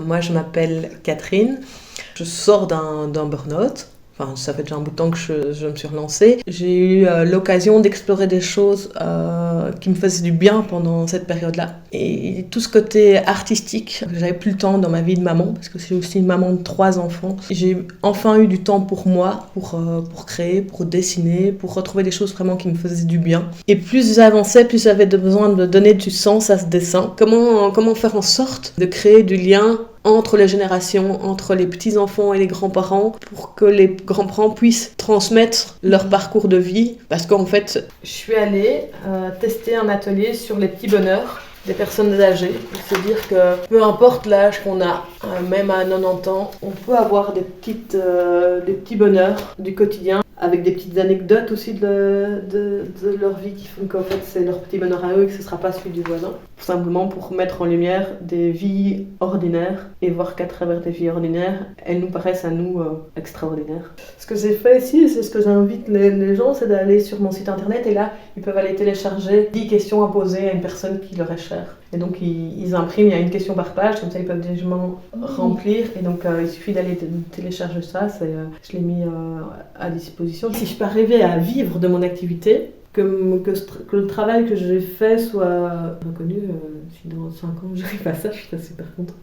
Moi, je m'appelle Catherine. Je sors d'un burn-out. Enfin, ça fait déjà un bout de temps que je me suis relancée. J'ai eu l'occasion d'explorer des choses qui me faisaient du bien pendant cette période-là. Et tout ce côté artistique, j'avais plus le temps dans ma vie de maman, parce que je suis aussi une maman de 3 enfants. J'ai enfin eu du temps pour moi, pour créer, pour dessiner, pour retrouver des choses vraiment qui me faisaient du bien. Et plus j'avançais, plus j'avais besoin de donner du sens à ce dessin. Comment faire en sorte de créer du lien entre les générations, entre les petits-enfants et les grands-parents, pour que les grands-parents puissent transmettre leur parcours de vie. Parce qu'en fait, je suis allée tester un atelier sur les petits bonheurs des personnes âgées. C'est dire que peu importe l'âge qu'on a, même à 90 ans, on peut avoir des petits bonheurs du quotidien, avec des petites anecdotes aussi de leur vie qui font qu'en fait c'est leur petit bonheur à eux et que ce ne sera pas celui du voisin. Simplement pour mettre en lumière des vies ordinaires et voir qu'à travers des vies ordinaires, elles nous paraissent à nous extraordinaires. Ce que j'ai fait ici, et c'est ce que j'invite les gens, c'est d'aller sur mon site internet et là, ils peuvent aller télécharger 10 questions à poser à une personne qui leur est chère. Et donc ils impriment, il y a une question par page, comme ça ils peuvent déjà remplir. Et donc il suffit d'aller télécharger ça, je l'ai mis à disposition. Si je peux arriver à vivre de mon activité, que le travail que j'ai fait soit reconnu, si dans 5 ans j'arrive à ça, je serais super contente.